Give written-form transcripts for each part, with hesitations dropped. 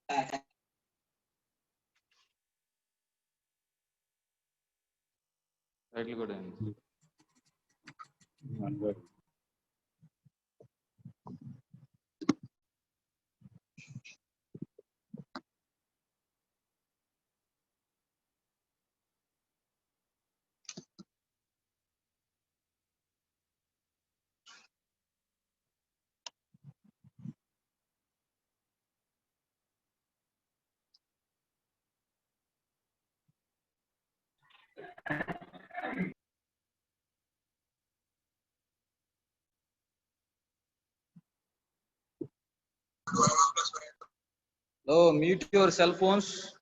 Right, good. Oh, mute your cell phones.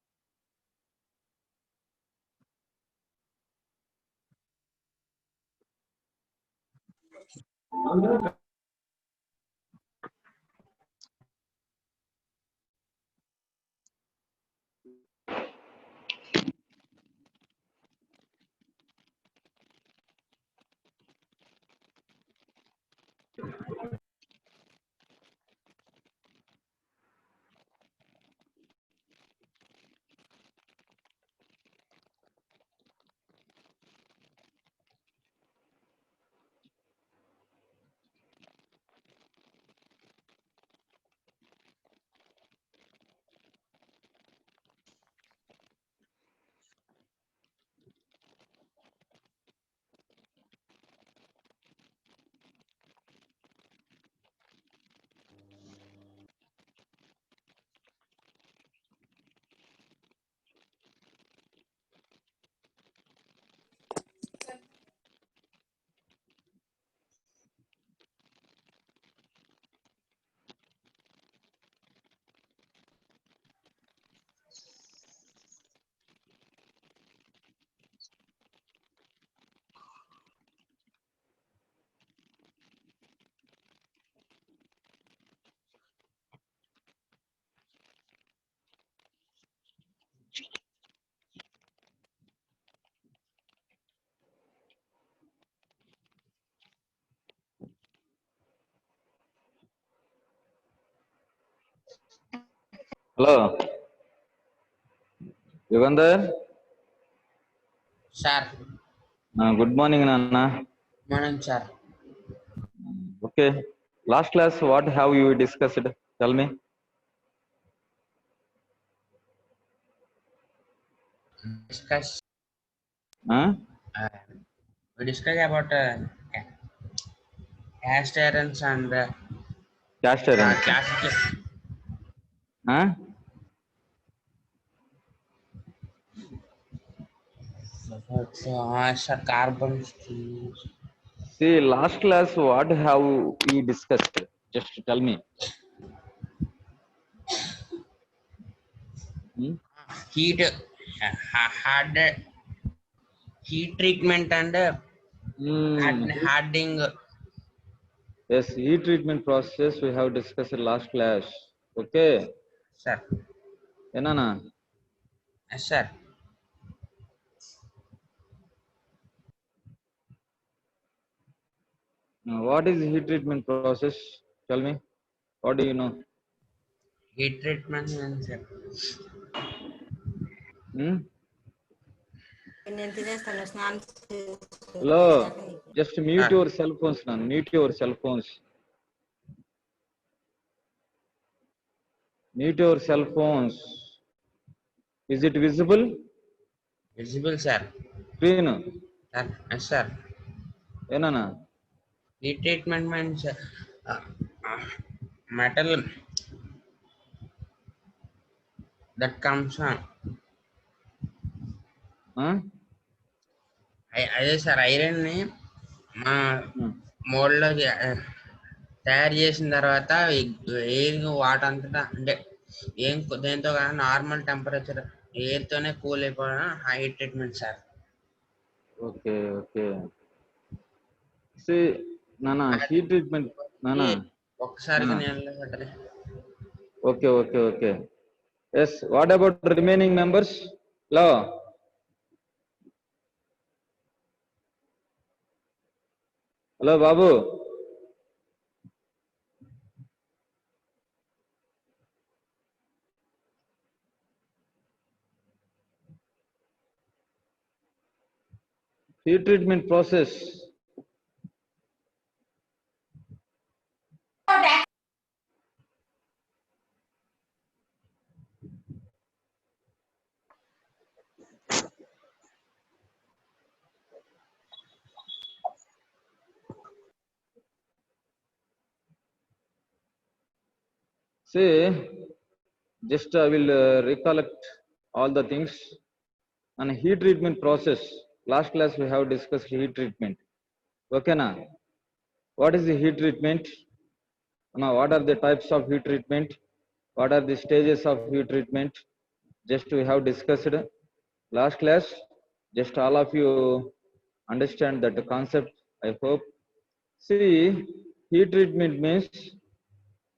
Hello, Yugandhar. Sir. Good morning, Nana. Morning, sir. Okay. Last class, what have you discussed? Tell me. Discuss. Huh? We discuss about cast irons and Cast irons. classical. Huh? Sir, carbon steel. See, last class, what have we discussed? Just tell me. Hmm? Heat, hard heat treatment and hardening. Yes, heat treatment process we have discussed last class. Okay. Sir. Enana? Yes, sir. What is heat treatment process? Tell me. What do you know? Heat treatment and sir. Hmm? Hello. Just mute your cell phones now. Mute your cell phones. Mute your cell phones. Is it visible? Visible, sir. Screen. Sir. Yes, sir. Enana? Heat treatment means metal that comes on. Huh? అదే sir ఐరన్ని మా మోల్డ్లో తయారు చేసిన తర్వాత air వాటంతటా అంటే ఏం దేంతో కానీ normal temperature ఎయిర్తోనే cool అయిపోవడం heat treatment sir. Okay, okay. See, Nana, heat treatment. Nana. ఒక్కసారిగా నీళ్ళలో పెట్టలే. Okay, okay, okay. Yes, what about the remaining members? Hello. Hello, Babu. Heat treatment process. See, just I will recollect all the things. On heat treatment process, last class we have discussed heat treatment. Okay, na? What is the heat treatment? Now, what are the types of heat treatment? What are the stages of heat treatment? Just we have discussed last class. Just all of you understand that concept, I hope. See, heat treatment means,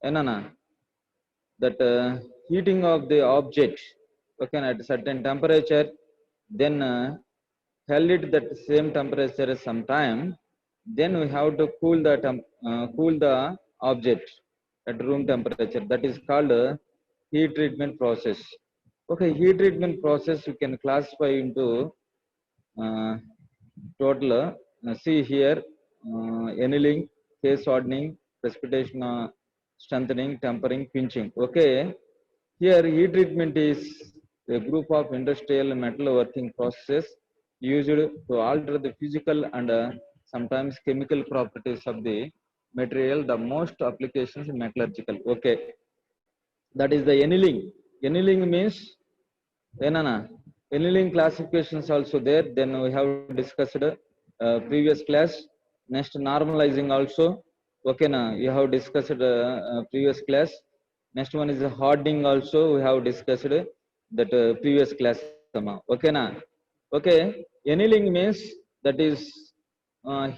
enana, that heating of the object, okay, at a certain temperature, then held it that same temperature some time, then we have to cool the object at room temperature. That is called heat treatment process. Okay, heat treatment process we can classify into uh, total. See here, annealing, case hardening, precipitation, strengthening, tempering, pinching. Okay, here heat treatment is a group of industrial metalworking processes used to alter the physical and sometimes chemical properties of the material. The most applications in metallurgical. Okay, that is the annealing. Annealing means Enana, annealing classifications also there. Then we have discussed previous class. Next normalizing also. Okay, na you have discussed previous class. Next one is hardening also. We have discussed that previous class. Okay, na. Okay, annealing means that is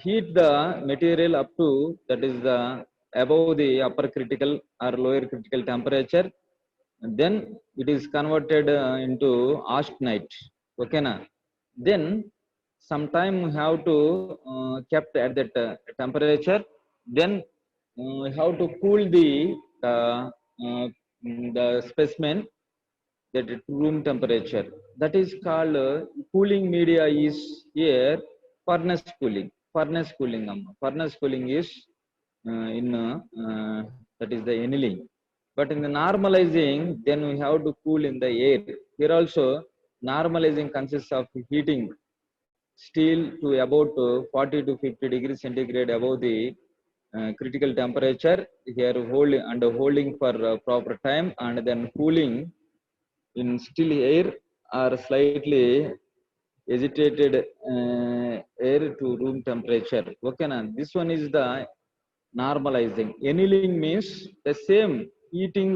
heat the material up to that is the above the upper critical or lower critical temperature, and then it is converted into austenite. Okay, na? Then sometime we have to kept at that temperature. Then we have to cool the specimen that at room temperature. That is called cooling media is here furnace cooling. Furnace cooling. Furnace cooling is in that is the annealing. But in the normalizing, then we have to cool in the air. Here also, normalizing consists of heating steel to about 40 to 50 degrees centigrade above the critical temperature. Here holding for proper time, and then cooling in still air or slightly agitated air to room temperature. Okay, na? This one is the normalizing. Annealing means the same heating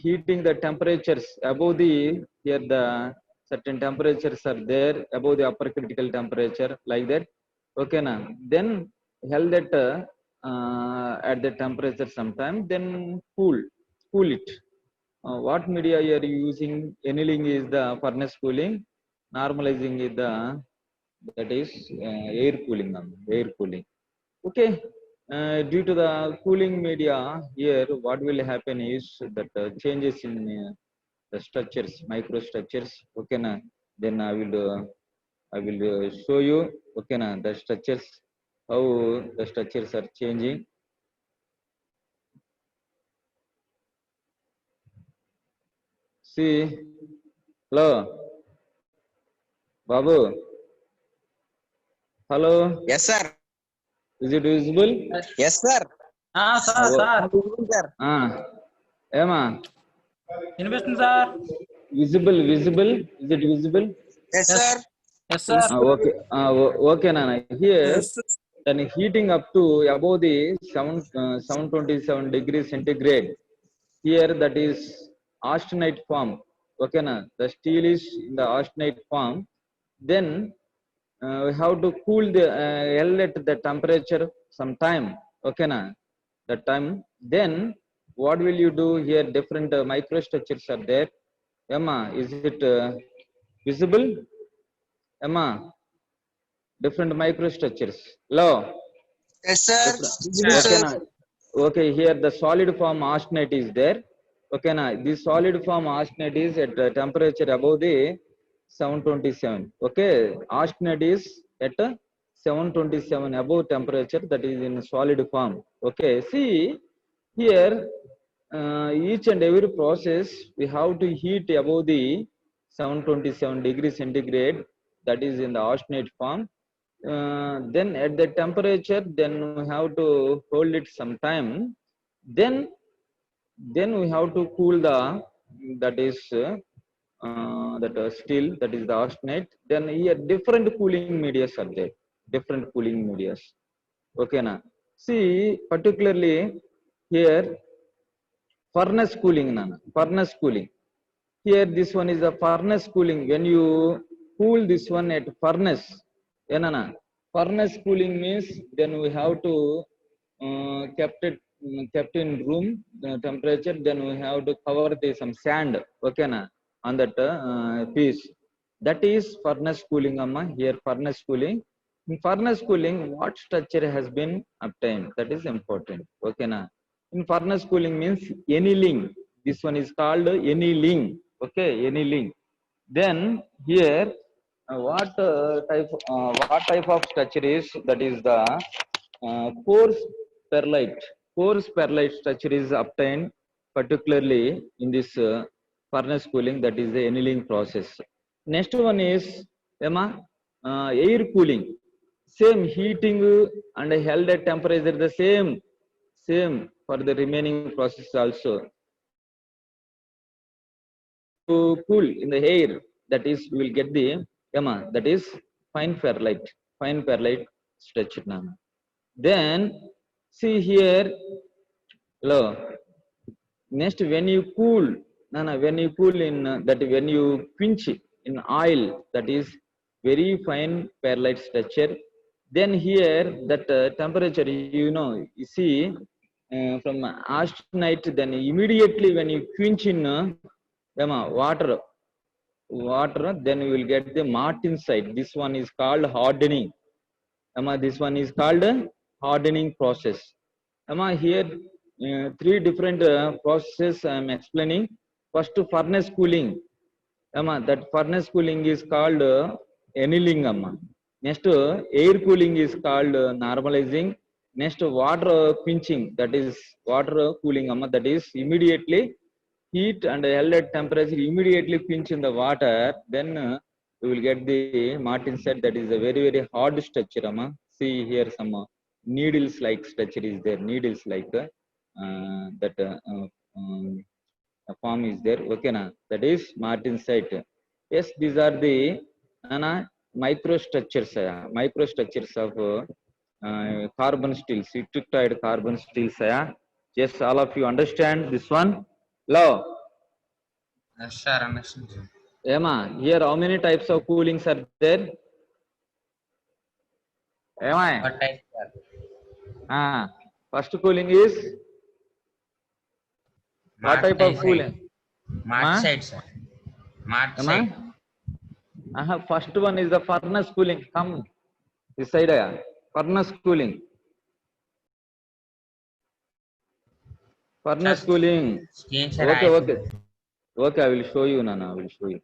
heating the temperatures above the here the certain temperatures are there above the upper critical temperature like that. Okay, na? Then held that at the temperature sometime, then cool it. What media you are using? Annealing is the furnace cooling. Normalizing is the that is air cooling. Air cooling. Okay. Due to the cooling media here, what will happen is that changes in the structures, microstructures. Okay, na? Then I will show you. Okay, na? The structures, how the structures are changing. See, hello, Babu. Hello. Yes, sir. Is it visible? Yes, sir. Sir Sir. Emma. వినిపిస్తుంది sir. Visible. Is it visible? Yes, sir. Yes sir. Okay. Okay, Nana. Here, then heating up to above the 727 degrees centigrade. Here, that is austenite form. Okay, na? The steel is in the austenite form. Then we have to cool the held at the temperature some time. Okay, na? That time. Then what will you do here? Different microstructures are there. Emma, is it visible? Emma, different microstructures. Hello. Yes, sir. Okay, na? Okay, here the solid form austenite is there. Okay, na? This solid form austenite is at the temperature above the 727. Okay, austenite is at 727 above temperature, that is in solid form. Okay, see here, each and every process we have to heat above the 727 degrees centigrade, that is in the austenite form. Then at the temperature, then we have to hold it some time. Then we have to cool the, that is steel, that is the austenite. Then here different cooling medias are there, different cooling medias. Okay, na. See particularly here furnace cooling, nana. Furnace cooling. Here this one is a furnace cooling. When you cool this one at furnace, nana. Furnace cooling means then we have to kept in room temperature. Then we have to cover the some sand. Okay, na, on that piece. That is furnace cooling, amma. Here furnace cooling. In furnace cooling, what structure has been obtained? That is important. Okay, na. In furnace cooling means annealing. This one is called annealing. Okay, annealing. Then here, what type of structure is, that is the coarse perlite. Coarse perlite structure is obtained particularly in this furnace cooling, that is the annealing process. Next one is air cooling. Same heating and held at temperature the same for the remaining process also. To cool in the air, that is we will get the that is fine perlite structure. Then see here, hello. Next, when you cool, when you cool in that, when you quench in oil, that is very fine perlite structure. Then here that temperature, you see from austenite, then immediately when you quench in water, then you will get the martensite. This one is called hardening. This one is called hardening process. Here three different processes I am explaining. First, furnace cooling. That furnace cooling is called annealing. Next, air cooling is called normalizing. Next, water quenching, that is water cooling. That is immediately heat and held at temperature, immediately quench in the water. Then you will get the martensite. That is a very hard structure. See here some needles like structure is there. Needles like that form is there. Okay, na, that is martensite. Yes, these are the microstructures of carbon steel, citrictide carbon steel. Yes, all of you understand this one. Love. Yes, sir. Understand, sir. Here how many types of coolings are there? What type, sir? First cooling is what type of cooling? Martensite, sir. Martensite. First one is the furnace cooling. Come this side. Furnace cooling. Furnace Just cooling. screen share Okay. Okay, I will show you, Nana. I will show you.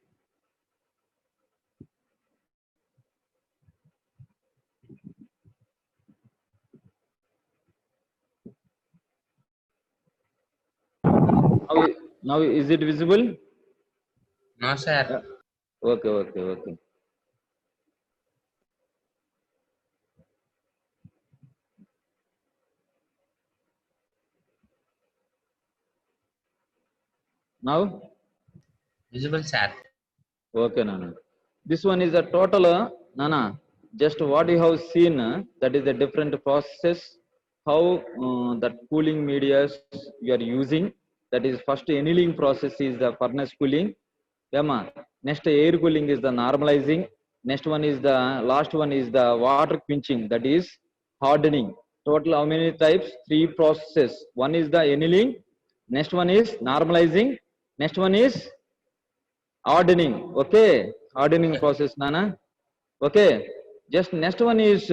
Now is it visible? No, sir. Okay. Now? Visible, sir. Okay, Nana. This one is a total, Nana. Just what you have seen, that is the different processes, how that cooling media you are using. That is first annealing process is the furnace cooling. Next air cooling is the normalizing. Next one is the last one is the water quenching, that is hardening. Total how many types? Three processes. One is the annealing. Next one is normalizing. Next one is hardening. Okay, hardening process, Nana. Okay, just next one is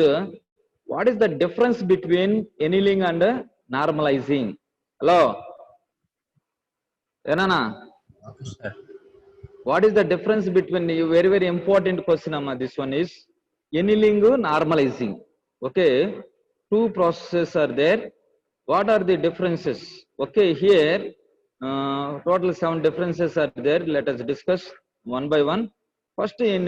what is the difference between annealing and normalizing? Hello, Nana. Okay, sir. what is the difference between very very important question amma, this one is annealing normalizing. Okay, two processes are there. What are the differences? Okay, here total 7 differences are there. Let us discuss one by one. First, in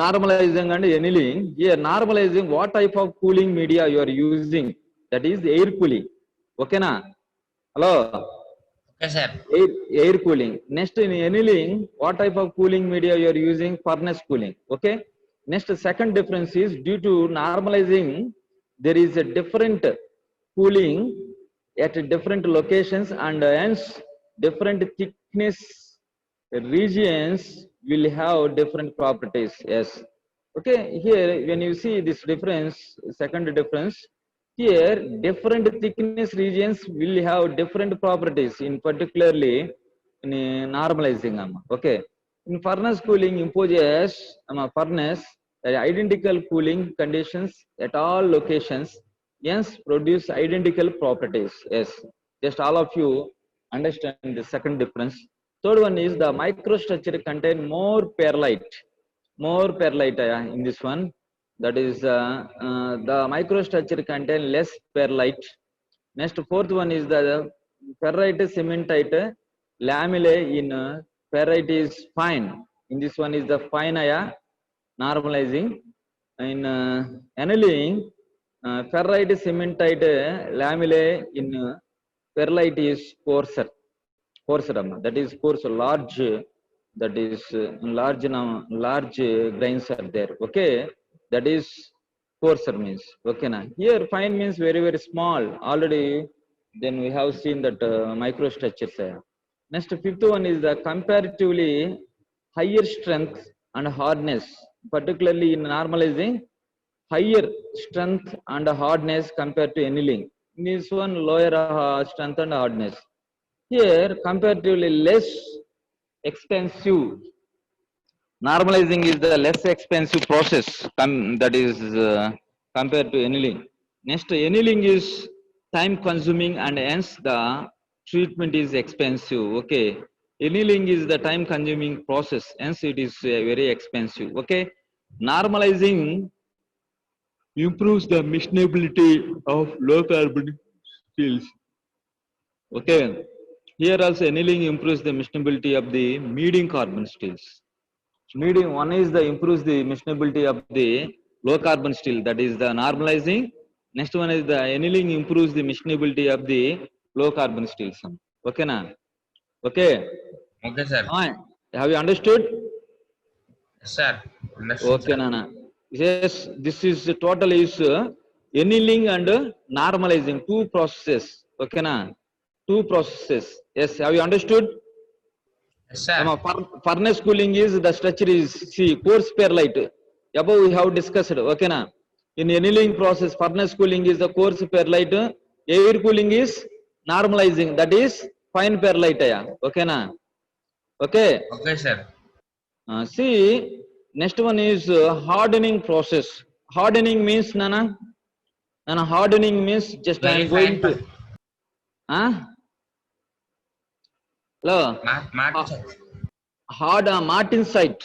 normalizing and annealing, here normalizing, what type of cooling media you are using, that is air cooling. Okay na? Hello, Okay, sir. air cooling. Next, in annealing, what type of cooling media you are using? Furnace cooling. Okay. Next, second difference is due to normalizing, there is a different cooling at different locations, and hence different thickness regions will have different properties. Yes. Okay, here when you see this difference, second difference, here different thickness regions will have different properties, in particularly in normalizing. Okay, in furnace cooling imposes furnace identical cooling conditions at all locations, hence produce identical properties. Yes, just all of you understand the second difference. Third one is the microstructure contain more perlite, in this one. That is the microstructure contain less perlite. Next, fourth one is the ferrite cementite lamellae in ferrite is fine. In this one is the fine normalizing. In annealing, ferrite cementite lamellae in perlite is coarser. That is coarse, large, that is large grains are there. Okay, that is coarser means. Okay na? Here fine means very very small. Already then we have seen that microstructures. Next, fifth one is the comparatively higher strength and hardness, particularly in normalizing, higher strength and hardness compared to annealing. This one lower strength and hardness. Here comparatively less expensive. Normalizing is the less expensive process, that is compared to annealing. Next, annealing is time consuming and hence the treatment is expensive. Okay, annealing is the time consuming process, hence it is very expensive. Okay, normalizing improves the missionability of low carbon steels. Okay, here also annealing improves the missionability of the medium carbon steels. Medium one is the improves the missionability of the low carbon steel, that is the normalizing. Next one is the annealing improves the missionability of the low carbon steels. Okay na? Okay. Okay, sir. Have you understood? Yes, sir. Understood, Okay, sir. Nana. Yes, this is total is annealing and normalizing, two processes. Okay, na? Two processes. Yes, have you understood? Yes, sir. Furnace cooling is the structure is, see, coarse perlite. Above we have discussed. Okay, na? In annealing process, furnace cooling is the coarse perlite. Air cooling is normalizing, that is fine perlite. Okay, na? Okay. Okay, sir. See, next one is hardening process. Hardening means, Nana? Nana, hardening means just I Very am going fine. to. Huh? Hello? Martensite.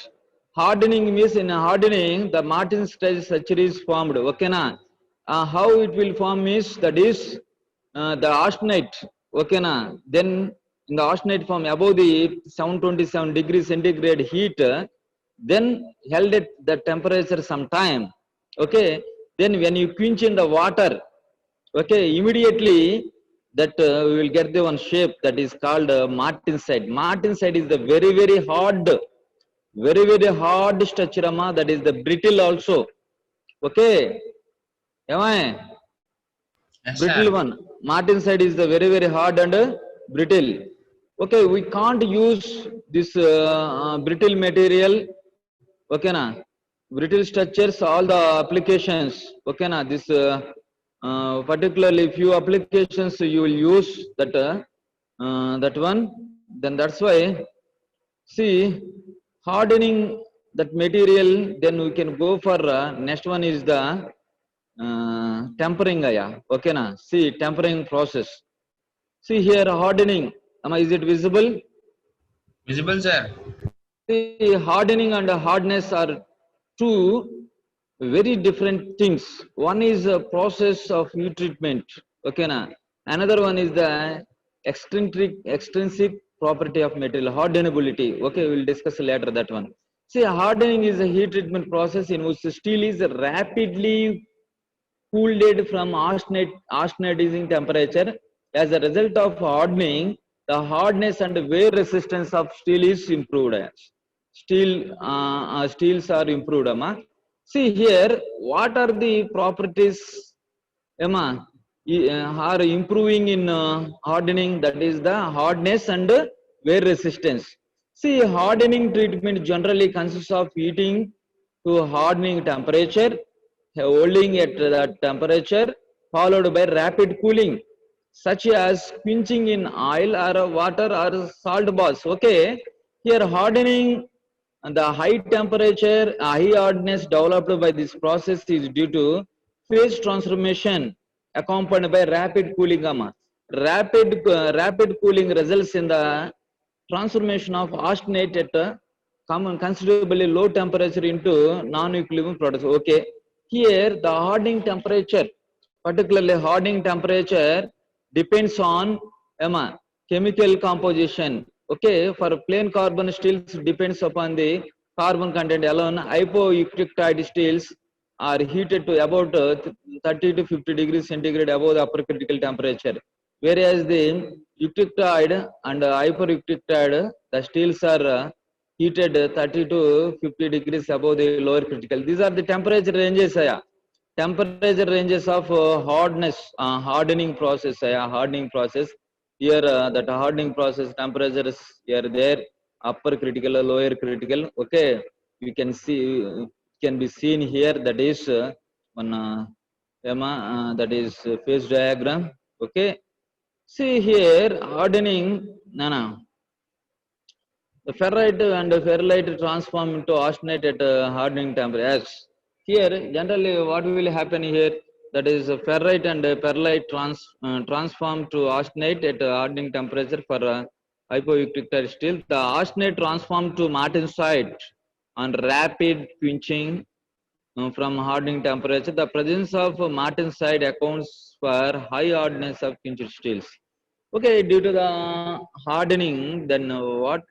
Hardening means, in hardening, the martensite structure is formed. Okay, na? How it will form is, that is the austenite. Okay, na? Then in the austenite form above the 727 degrees centigrade heat, then held at the temperature some time. Okay, then when you quench in the water, okay, immediately that we will get the one shape that is called martensite. Martensite is the very very hard structure, that is the brittle also. Okay, am I? Yes, Brittle sir. one. Martensite is the very very hard and brittle. Okay, we can't use this brittle material. Okay na? Brittle structures, all the applications. Okay na? This particularly few applications you will use that one. Then that's why, see, hardening that material, then we can go for next one is the tempering. Okay na? See, tempering process. See here hardening. Is it visible? Visible, sir. The hardening and hardness are two very different things. One is a process of heat treatment. Okay, na. Another one is the extrinsic property of material, hardenability. Okay, we'll discuss later that one. See, hardening is a heat treatment process in which steel is rapidly cooled from austenitizing temperature. As a result of hardening, the hardness and wear resistance of steel is improved. Steels are improved. Amma. See here, what are the properties, Emma, are improving in hardening? That is the hardness and wear resistance. See, hardening treatment generally consists of heating to hardening temperature, holding at that temperature, followed by rapid cooling, such as quenching in oil or water or salt baths. Okay, here hardening and the high temperature, high hardness developed by this process is due to phase transformation accompanied by rapid cooling. Rapid cooling results in the transformation of austenite at a considerably low temperature into non-equilibrium products. Okay, here the hardening temperature, particularly hardening temperature, depends on chemical composition. Okay, for plain carbon steels depends upon the carbon content alone. Hypoeutectoid steels are heated to about 30 to 50 degrees centigrade above the upper critical temperature. Whereas the eutectoid and hypereutectoid, the steels are heated 30 to 50 degrees above the lower critical. These are the temperature ranges. Temperature ranges of hardening process. Hardening process. Here that hardening process temperatures here there, upper critical, lower critical. Okay, you can see, can be seen here. That is one that is phase diagram. Okay, see here hardening. No. The ferrite and ferrite transform into austenite at hardening temperature. Yes. Here, generally, what will happen here? That is, ferrite and perlite transform to austenite at hardening temperature for hypoelectric steel. The austenite transform to martensite on rapid quenching from hardening temperature. The presence of martensite accounts for high hardness of quenched steels. Okay, due to the hardening, then what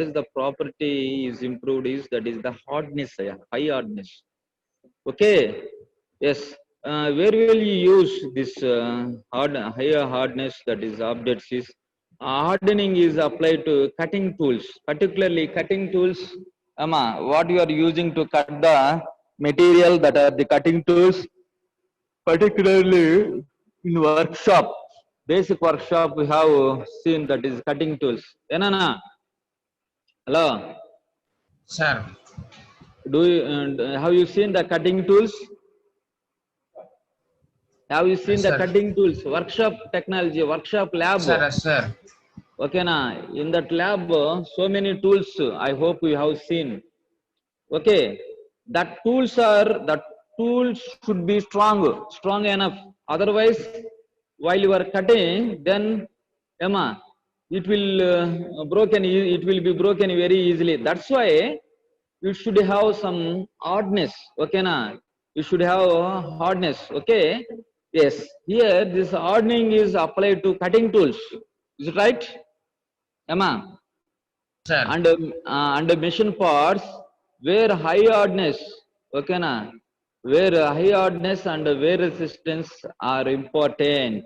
is the property is improved is that is the hardness, high hardness. Okay, yes. Where will you use this higher hardness, that is updates is hardening is applied to cutting tools, particularly cutting tools. What you are using to cut the material, that are the cutting tools, particularly in workshop. Basic workshop we have seen, that is cutting tools. Enana, hello. Sir. Have you seen the cutting tools? Have you seen Yes, the sir. cutting tools? Workshop technology, workshop lab. Sir, yes, sir. Okay, na. In that lab, so many tools. I hope you have seen. Okay, that tools should be strong enough. Otherwise, while you are cutting, then it will broken. It will be broken very easily. That's why you should have some hardness. Okay, na. You should have hardness. Okay. Yes. Here, this hardening is applied to cutting tools. Is it right? Emma? Sir. And machine parts where high hardness, okay na, where high hardness and wear resistance are important,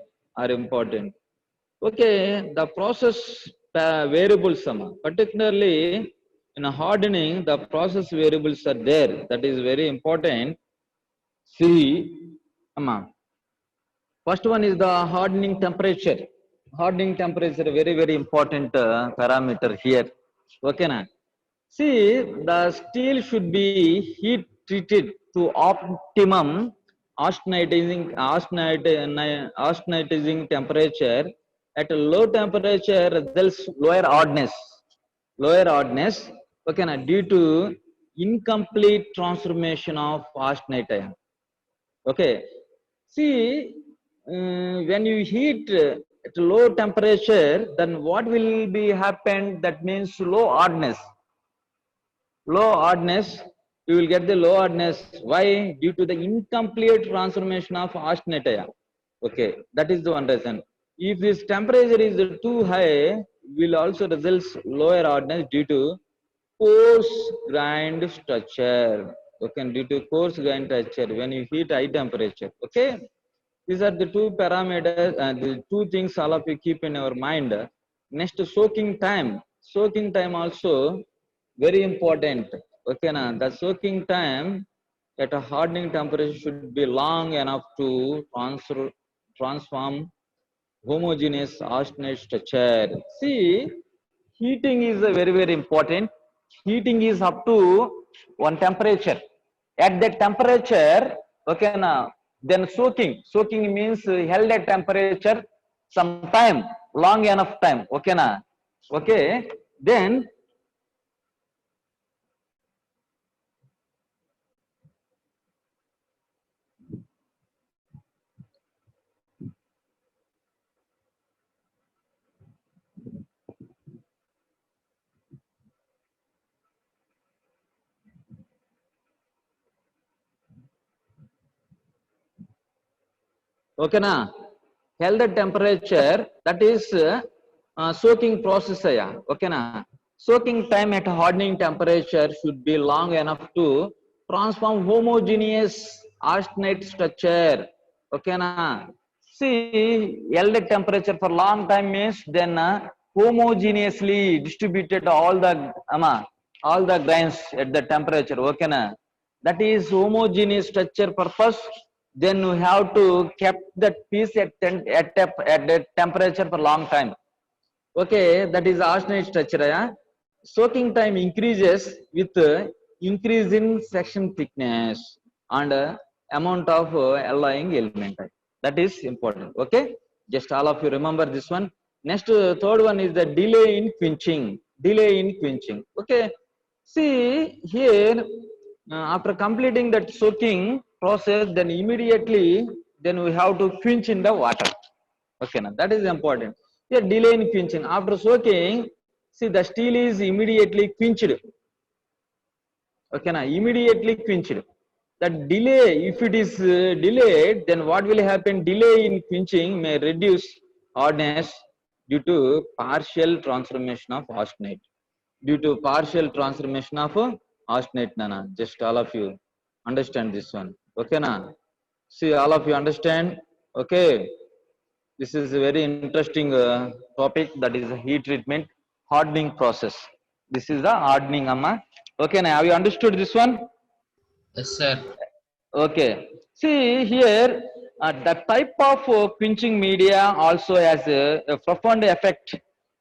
Okay, the process variables, particularly in hardening, the process variables are there. That is very important. See, first one is the hardening temperature. Hardening temperature, very important parameter here. Okay, na. See, the steel should be heat treated to optimum austenitizing temperature. At a low temperature results lower hardness. Okay, na, due to incomplete transformation of austenite. Okay, see, when you heat at low temperature, then what will be happen? That means low hardness. Low hardness, you will get the low hardness. Why? Due to the incomplete transformation of austenite. Okay, that is the one reason. If this temperature is too high, will also results lower hardness due to coarse grained structure. Okay, due to coarse grained structure when you heat high temperature. Okay, these are the two parameters and the two things all of you keep in your mind. Next, soaking time. Soaking time also very important. Okay, now the soaking time at a hardening temperature should be long enough to transform homogeneous austenite structure. See, heating is a very important. Heating is up to one temperature. At that temperature, okay, now then soaking. Soaking means held at temperature some time, long enough time. Okay, now okay. Then okay, na held at temperature, that is soaking process. Yeah. Okay, na soaking time at hardening temperature should be long enough to transform homogeneous austenite structure. Okay, na see held at temperature for long time means then homogeneously distributed all the grains at the temperature. Okay, na that is homogeneous structure purpose. Then you have to keep that piece at that temperature for long time. Okay, that is austenite structure. Yeah? Soaking time increases with increase in section thickness and amount of alloying element. That is important. Okay, just all of you remember this one. Next, third one is the delay in quenching. Delay in quenching. Okay, see here, after completing that soaking process, then immediately then we have to quench in the water. Okay, now that is important. Here delay in quenching. After soaking, see the steel is immediately quenched. Okay, now immediately quenched. That delay, if it is delayed, then what will happen? Delay in quenching may reduce hardness due to partial transformation of austenite. Due to partial transformation of austenite, Nana. Just all of you understand this one. Okay, na? See, all of you understand? Okay. This is a very interesting topic, that is a heat treatment hardening process. This is the hardening, Amma. Okay, now have you understood this one? Yes, sir. Okay. See here, the type of quenching media also has a profound effect,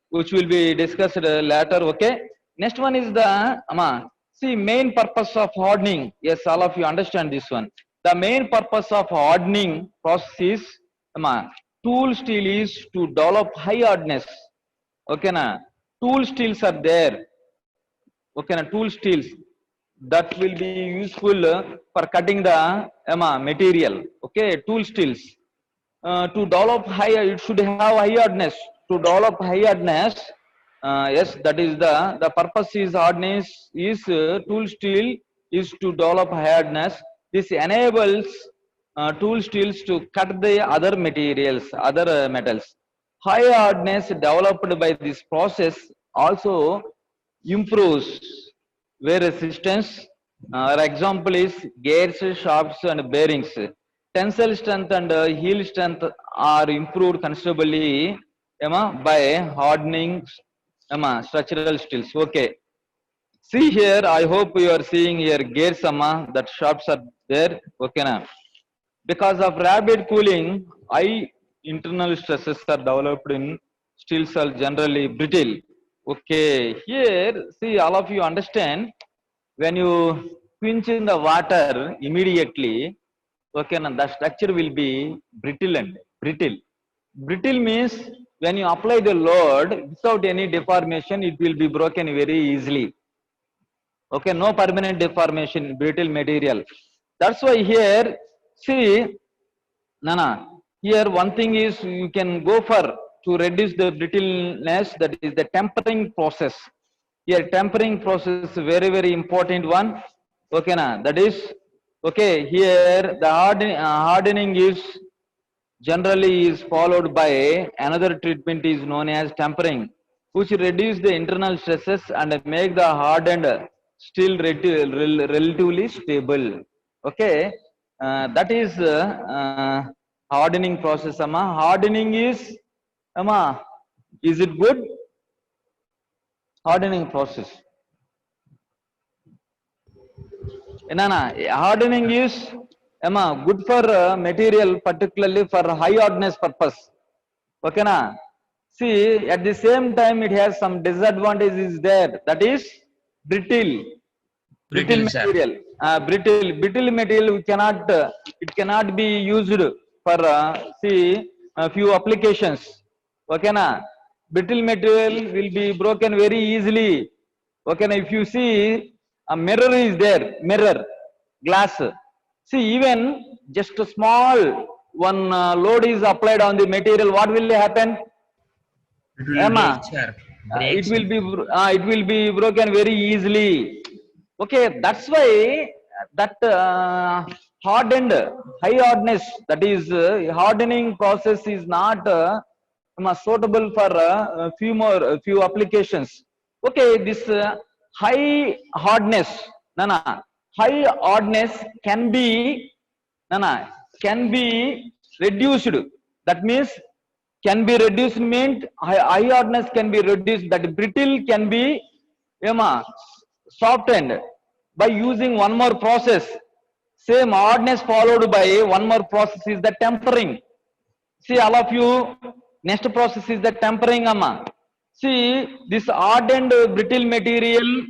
which will be discussed later. Okay. Next one is the see main purpose of hardening. Yes, all of you understand this one. The main purpose of hardening process is tool steel is to develop high hardness. Okay, na tool steels are there. Okay, na tool steels that will be useful for cutting the material. Okay, tool steels to develop higher, it should have high hardness. To develop high hardness, yes, that is the purpose is hardness is tool steel is to develop high hardness. This enables tool steels to cut the other materials, other metals. High hardness developed by this process also improves wear resistance. Our example is gears, shafts, and bearings. Tensile strength and heel strength are improved considerably by hardening structural steels. Okay. See here, I hope you are seeing here gears, that shafts are there. Okay, now. Because of rapid cooling, high internal stresses are developed in steels are generally brittle. Okay, here, see, all of you understand, when you quench in the water immediately, okay, now the structure will be brittle and brittle. Brittle means when you apply the load without any deformation, it will be broken very easily. Okay, no permanent deformation, brittle material. That's why here, see, Nana, here one thing is you can go for to reduce the brittleness, that is the tempering process. Here tempering process is very, very important one. Okay, na? That is, okay, here the hardening is generally is followed by another treatment is known as tempering, which reduce the internal stresses and make the hardened steel relatively stable. Okay, that is hardening process. Amma, hardening is, Amma, is it good? Hardening process. Enana, hardening is, Amma, good for material, particularly for high hardness purpose. Okay, na? See, at the same time, it has some disadvantages there. That is brittle. Brittle Sir. material. Brittle material, we cannot, it cannot be used for, see, a few applications. Okay, na? Brittle material will be broken very easily. Okay, na? If you see, a mirror is there, mirror, glass. See, even just a small one load is applied on the material, what will happen? It will Emma, break, sir. it will be broken very easily. Okay, that's why that hardened high hardness, that is hardening process is not suitable for few applications. Okay, this high hardness, nana, high hardness can be, nana, can be reduced. That means can be reduced means high hardness can be reduced, that brittle can be softened by using one more process. Same hardness followed by one more process is the tempering. See, all of you, next process is the tempering, amma. See, this hardened brittle material,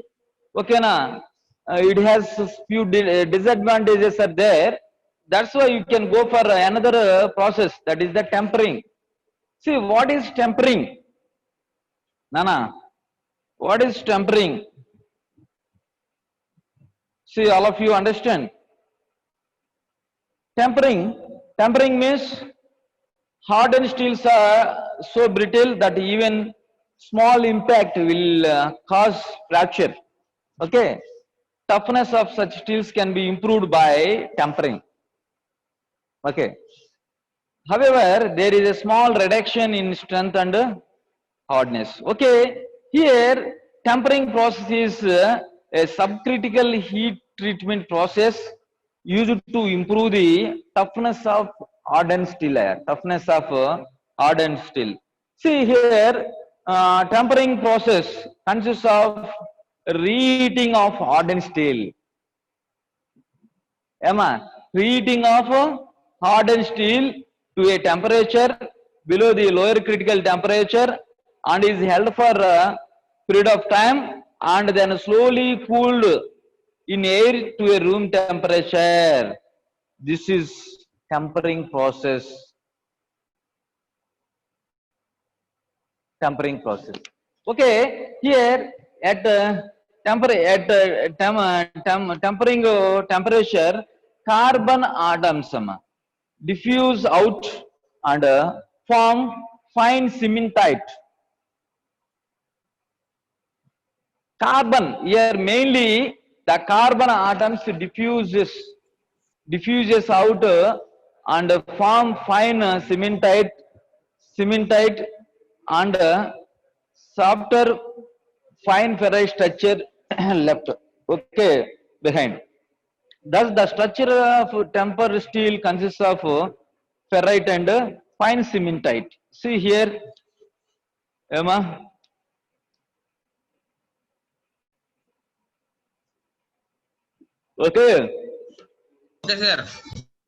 okay na, it has few disadvantages are there. That's why you can go for another process, that is the tempering. See, what is tempering? Nana, what is tempering? See, all of you understand? Tempering means hardened steels are so brittle that even small impact will cause fracture. Okay, toughness of such steels can be improved by tempering. Okay, however, there is a small reduction in strength and hardness. Okay, here tempering process is a subcritical heat treatment process used to improve the toughness of hardened steel. Toughness of hardened steel. See here, tempering process consists of reheating of hardened steel. Emma, reheating of hardened steel to a temperature below the lower critical temperature and is held for a period of time and then slowly cooled in air to a room temperature. This is tempering process. Tempering process. Okay, here at tempering temperature, carbon atoms diffuse out and form fine cementite. Carbon, here mainly the carbon atoms diffuses out and form fine cementite and softer fine ferrite structure left, okay, behind. Thus, the structure of tempered steel consists of ferrite and fine cementite. See here, Emma. Okay. Okay, sir.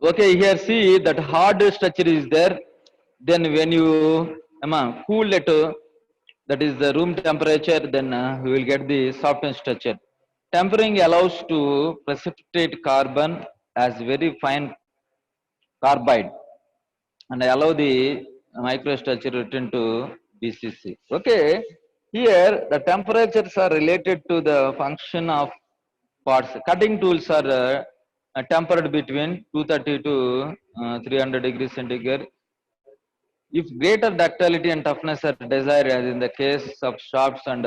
Okay, here see that hard structure is there. Then when you cool it, that is the room temperature, then you will get the softened structure. Tempering allows to precipitate carbon as very fine carbide and allow the microstructure return to BCC. Okay, here the temperatures are related to the function of parts. Cutting tools are tempered between 230 to 300 degrees centigrade. if greater ductility and toughness are desired, as in the case of shafts and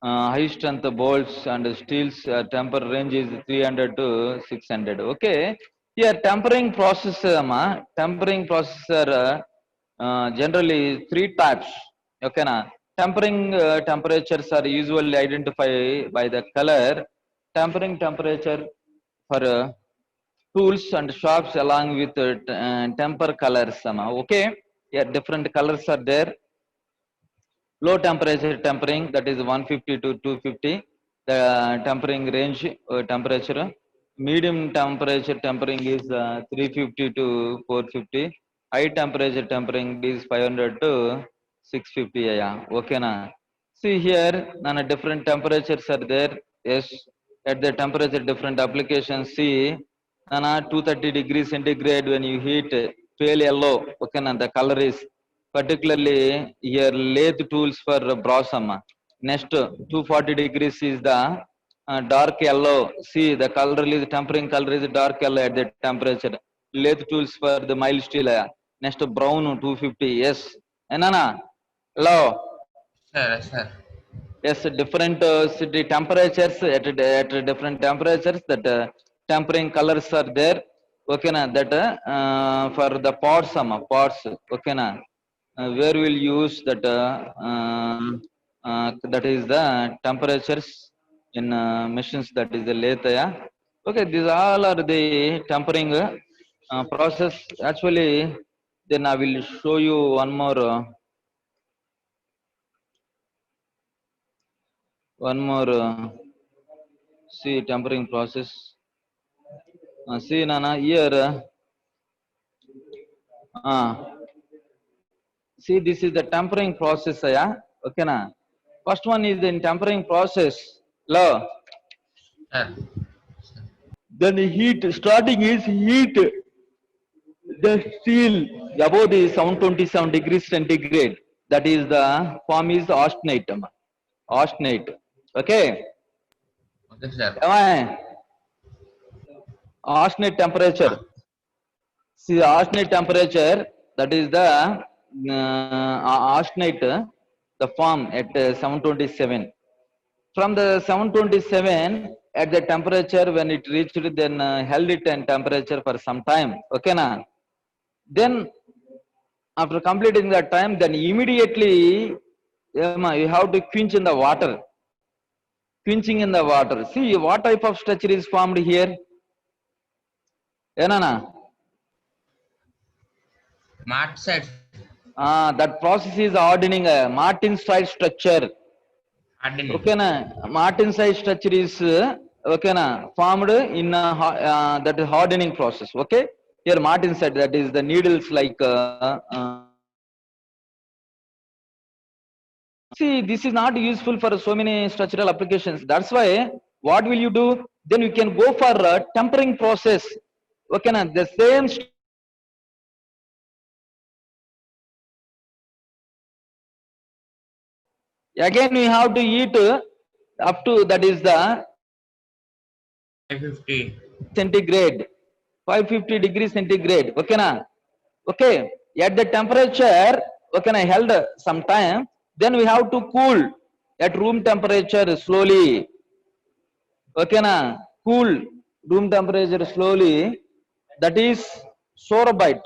high strength bolts and steels, temper range is 300 to 600. Okay, here tempering process, tempering process are generally three types. Okay, na tempering temperatures are usually identified by the color. Tempering temperature for tools and shafts along with temper colors. Okay, yeah, different colors are there. Low temperature tempering, that is 150 to 250, the tempering range temperature. Medium temperature tempering is 350 to 450. High temperature tempering is 500 to 650. Yeah, okay na. See here, none different temperatures are there. Yes, at the temperature different applications. See, nana 230 degrees centigrade when you heat pale yellow. Okay na, the color is particularly here lathe tools for Brosama. Next 240 degrees is the dark yellow. See, the color is tempering color is dark yellow at that temperature. Lathe tools for the mild steel. Next brown 250. Yes, enana hello. Sir. Yes, different city temperatures at different temperatures that tempering colors are there. Okay na, that for the pots, pots. Okay na, where we'll use that that is the temperatures in machines, that is the lathe. Yeah. Okay, these all are the tempering process. Actually, then I will show you one more. See tempering process. See nana here. See, this is the tempering process. Yeah. Okay na. First one is the tempering process. Lo. Sir. Then heat, starting is heat the steel above the 727 degrees centigrade. That is the form is austenite. Austenite. Okay. Okay, sir. Am I? Austenite temperature. See, the austenite temperature, that is the austenite, the form at 727. From the 727, at the temperature when it reached, then held it in temperature for some time. Okay na. Then after completing that time, then immediately you have to quench in the water. Quenching in the water. See what type of structure is formed here. Enana. Martensite. That process is hardening a Martensite structure. Hardening. Okay na. Martensite structure is okay na, formed in that hardening process. Okay. Here Martensite, that is the needles like see, this is not useful for so many structural applications. That's why what will you do? Then you can go for a tempering process. Okay na, the same again we have to heat up to, that is the 550. centigrade, 550 degrees centigrade. Okay na. Okay, at the temperature, okay na, held some time, then we have to cool at room temperature slowly. Okay na, cool room temperature slowly. That is sorbite.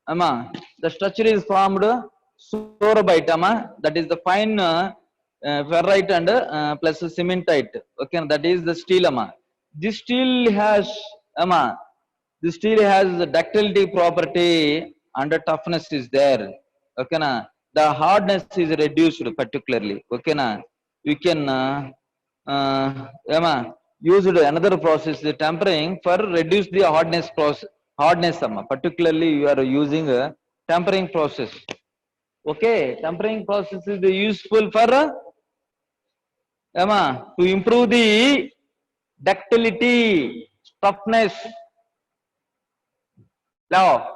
Ama, the structure is formed sorbite. Ama, that is the fine ferrite and plus cementite. Okay, that is the steel. Ama, this steel has this steel has the ductility property and the toughness is there. Okay na, the hardness is reduced particularly. Okay na, we can use another process, the tempering, for reduce the hardness process. Hardness, particularly you are using a tempering process. Okay, tempering process is useful for to improve the ductility, toughness. Now,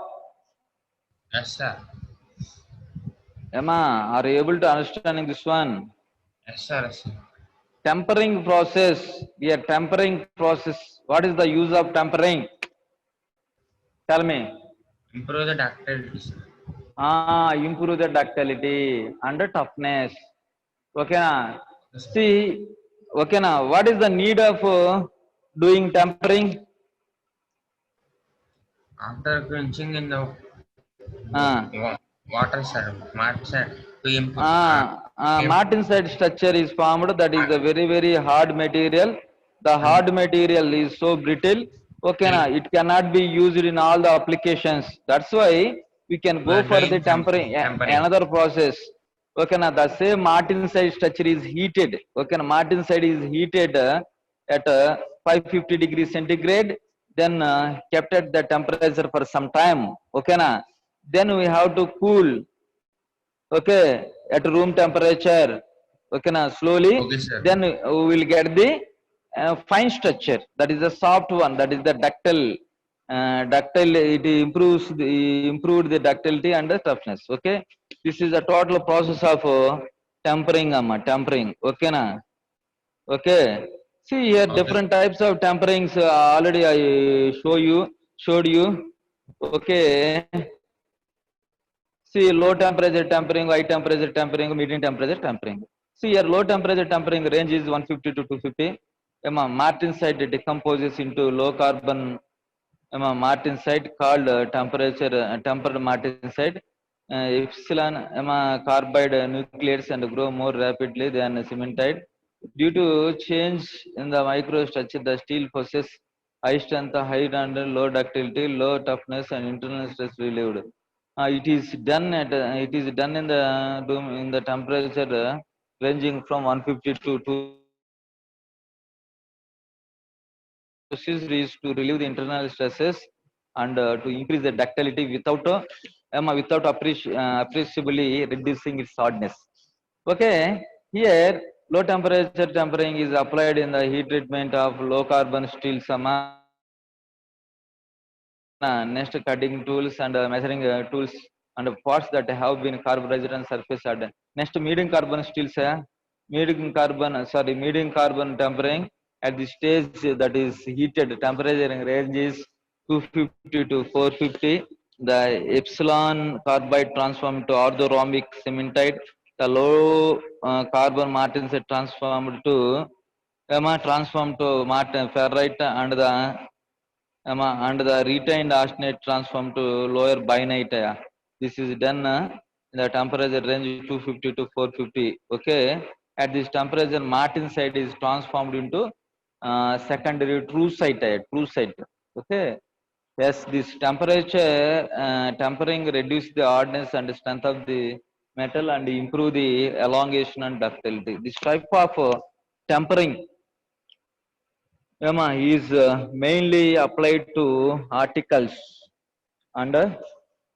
Yes, sir. are you able to understanding this one? Yes, sir. Yes, sir. Tempering process. Yeah, tempering process. What is the use of tempering? Tell me. Improve the ductility, sir. Improve the ductility and the toughness. Okay, na? See, okay, na? What is the need of doing tempering? After quenching in the Uh, water, sir, mud, sir, to improve. Martensite structure is formed, that is a very, very hard material. The hard material is so brittle. Okay, na? It cannot be used in all the applications. That's why we can We go are for the doing tempering, tempering. another process. Okay, na? The same martensite structure is heated. Okay, na? Martensite is heated at 550 degrees centigrade, then kept at the temperature for some time. Okay, na? Then we have to cool, okay, at room temperature, okay, na, slowly, Okay, sir. then we will get the fine structure, that is the soft one, that is the ductile, it improves the improved the ductility and the toughness. Okay, this is the total process of tempering, tempering. Okay, na? Okay, see here Okay, different types of temperings, already I showed you. Okay, see low temperature tempering, high temperature tempering, medium temperature tempering. See here low temperature tempering range is 150 to 250. Martensite decomposes into low carbon martensite called tempered martensite. Epsilon carbide nucleates and grow more rapidly than cementite. Due to change in the microstructure, the steel possesses high strength, high and low ductility, low toughness, and internal stress relieved. It is done in the room in the temperature ranging from 150 to 2. Procedure is to relieve the internal stresses and to increase the ductility without appreciably reducing its hardness. Okay, here low temperature tempering is applied in the heat treatment of low carbon steel. Next, cutting tools and measuring tools and parts that have been carburized and surface hardened. Next, medium carbon steels, medium carbon tempering at the stage that is heated. Temperature range is 250 to 450. The epsilon carbide transformed to orthorhombic cementite. The low carbon martensite transformed to martin ferrite, and the retained arsenate transformed to lower bainite. This is done in the temperature range 250 to 450. Okay, at this temperature, martensite is transformed into secondary true site. Okay, yes, this temperature tempering reduce the hardness and strength of the metal and improve the elongation and ductility. This type of tempering is mainly applied to articles and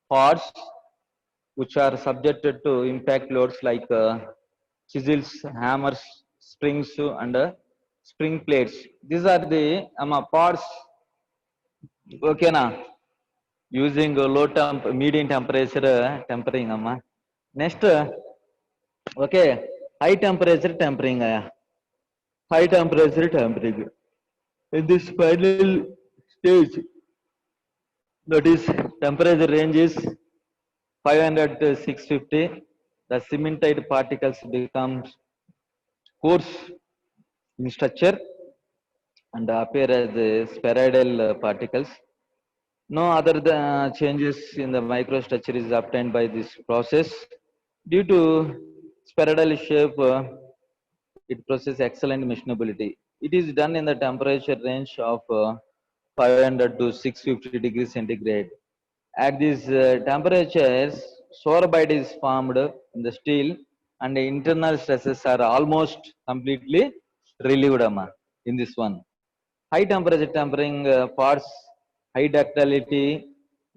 parts which are subjected to impact loads like chisels, hammers, springs, and spring plates. These are the parts. Okay, na, using medium temperature tempering. Next, okay, high temperature tempering. High temperature tempering. In this final stage, that is temperature range is 500 to 650. The cementite particles become coarse in structure and appear as spheroidal particles. No other changes in the microstructure is obtained by this process. Due to spheroidal shape, it possesses excellent machinability. It is done in the temperature range of 500 to 650 degrees centigrade. At these temperatures, sorbite is formed in the steel and the internal stresses are almost completely relieved in this one. High temperature tempering parts high ductility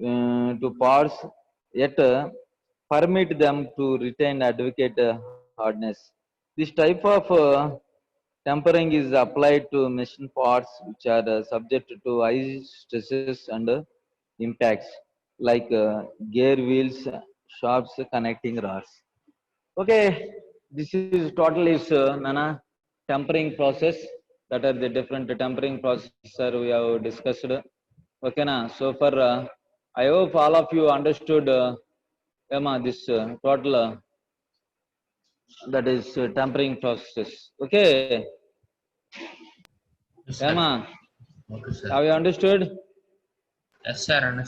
to parts, yet permit them to retain adequate hardness. This type of tempering is applied to machine parts which are subject to high stresses and impacts like gear wheels, shafts, connecting rods. Okay, this is total is Nana tempering process. That are the different tempering process we have discussed. Okay, na. So for I hope all of you understood this total that is tempering process. Okay, Yes, sir. Okay, sir. have you understood? Yes, sir.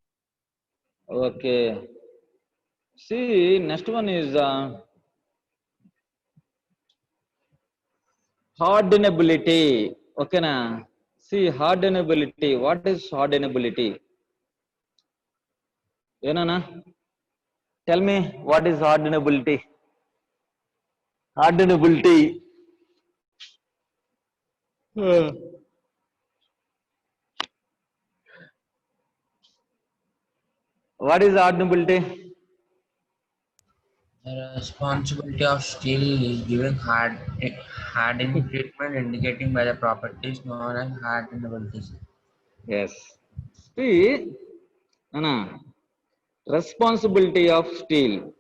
Okay. See, next one is hardenability. Okay, na? See, hardenability. What is hardenability? Yenana? Tell me, what is hardenability? Hardenability. What is hardenability? The responsibility of steel is giving hardening treatment indicating by the properties known as hardenability. Yes. See, Nana, responsibility of steel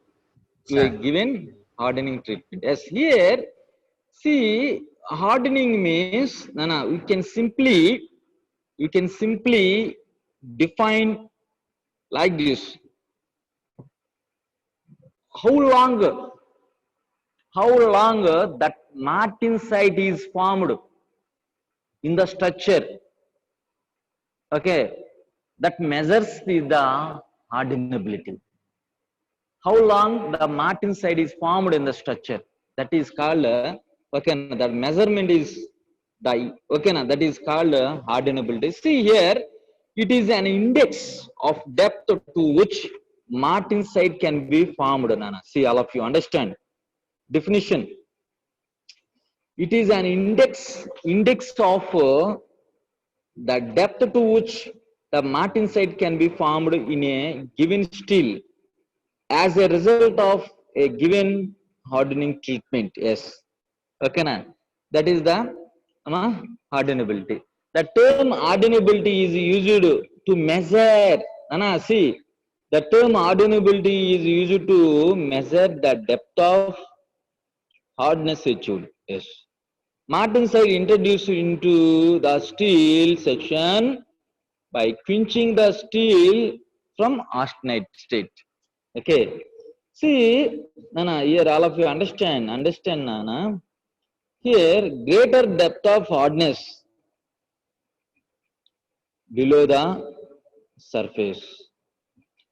to a Sir. given hardening treatment. Yes, here, see, hardening means, Nana, we can simply define like this. How long that martensite is formed in the structure, okay, that measures the hardenability. How long the martensite is formed in the structure, that is called okay, that measurement is the okay, that is called hardenability. See here, it is an index of depth to which martensite can be formed. Nana, see, all of you understand definition. It is an index of the depth to which the martensite can be formed in a given steel as a result of a given hardening treatment. Yes, okay, na? That is the hardenability. The term hardenability is used to measure, see, the term hardenability is used to measure the depth of hardness achieved. Yes, martensite introduced into the steel section by quenching the steel from austenite state. Okay. See, Nana, here all of you understand, Nana. Here, greater depth of hardness below the surface,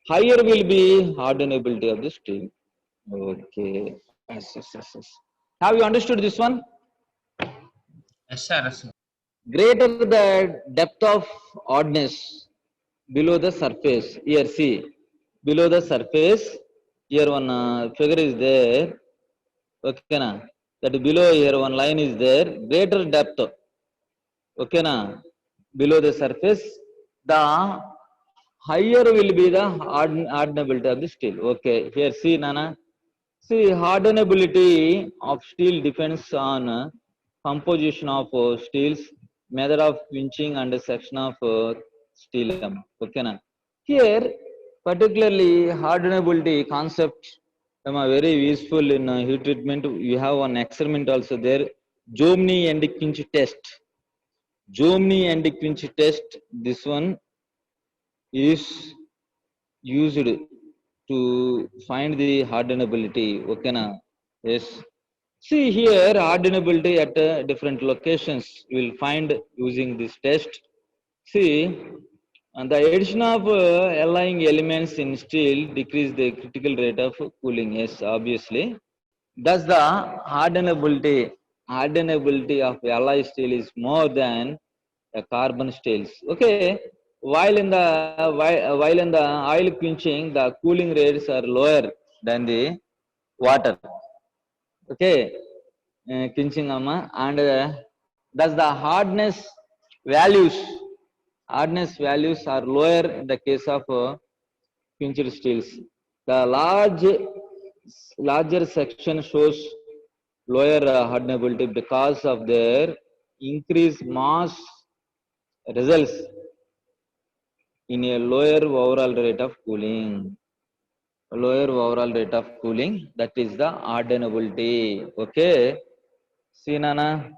higher will be hardenability of the steel. Okay. Yes. Have you understood this one? Yes, sir. Yes, sir. Greater the depth of hardness below the surface. Here, see, below the surface, here one figure is there. Okay, na? That below here one line is there. Greater depth. Okay, na? Below the surface, the higher will be the hardenability of the steel. Okay, here see, Nana. See, hardenability of steel depends on composition of steels, method of quenching and section of steel. Okay, na? Here, particularly hardenability concept very useful in heat treatment. We have one experiment also there. Jomini and quench test. Jomini and quench test. This one is used to find the hardenability. Okay, na? Yes. See here, hardenability at different locations you will find using this test. See, and the addition of allying elements in steel decrease the critical rate of cooling. Yes, obviously. Thus, the hardenability of alloy steel is more than the carbon steels. Okay. While in the oil quenching, the cooling rates are lower than the water. Okay, quenching and thus the hardness values are lower in the case of quenched steels. The larger section shows lower hardenability because of their increased mass results in a lower overall rate of cooling. That is the hardenability. Okay, see, Nana.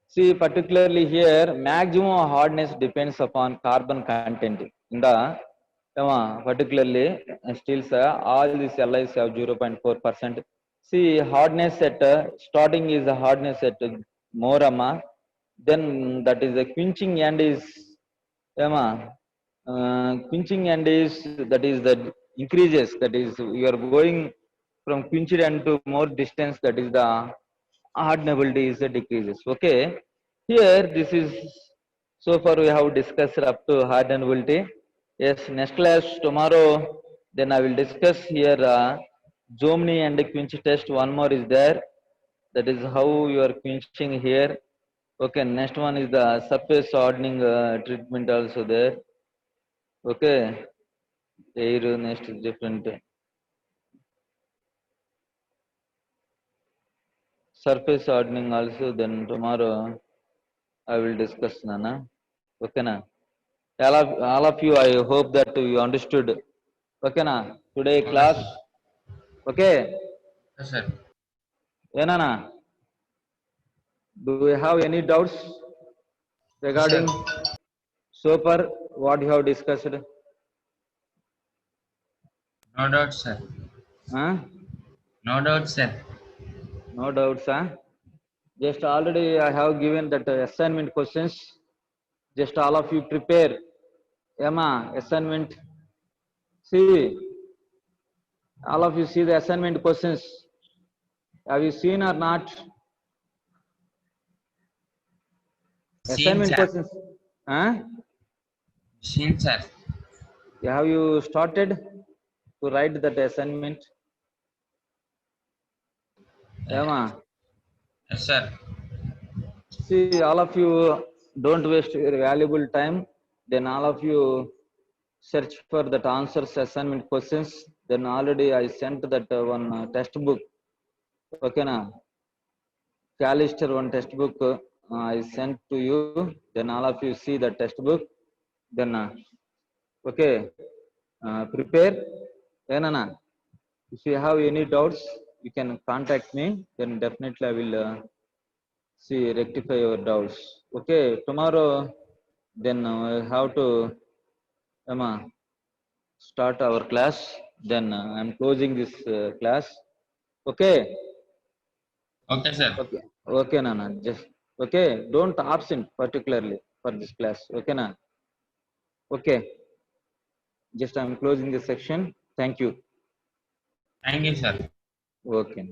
See, particularly here, maximum hardness depends upon carbon content in the particularly steels, all these alloys have 0.4%. See, hardness at starting is a hardness at more, then that is the quenching end is, quenching end is, that is the increases, that is you are going from quenched end to more distance, that is the hardenability is the decreases. Okay, here this is, so far we have discussed up to hardenability. Yes, next class tomorrow, then I will discuss here Jomini and quench test. One more is there, that is how you are quenching here. Okay, next one is the surface hardening treatment also there. Okay, air next is different. Surface hardening also, then tomorrow I will discuss, Nana. Okay, na? All of you, I hope that you understood. Okay, na? Today Okay, class. sir. Okay, Yes, sir. yeah, Nana? Do you have any doubts Yes, sir. regarding so far what you have discussed? No doubt, sir. Huh? No doubt, sir. No doubts, huh? Just already I have given that assignment questions. Just all of you prepare. Emma, assignment. See, all of you see the assignment questions. Have you seen or not? Seen, Assignment sir. questions. Huh? Seen, sir. Have you started to write that assignment? Emma, Yes, sir. see, all of you don't waste your valuable time. Then all of you search for that answers assignment questions. Then already I sent that one textbook. Okay, na? Callister one textbook I sent to you. Then all of you see the textbook. Then okay, prepare. Enana, if you have any doubts, you can contact me. Then definitely I will see rectify your doubts. Okay, tomorrow then I have to start our class. Then I'm closing this class. Okay, Okay, sir. okay, okay, Nana. Just okay. Don't absent particularly for this class. Okay, na. Okay. Just I'm closing this section. Thank you. Thank you, sir. Okay.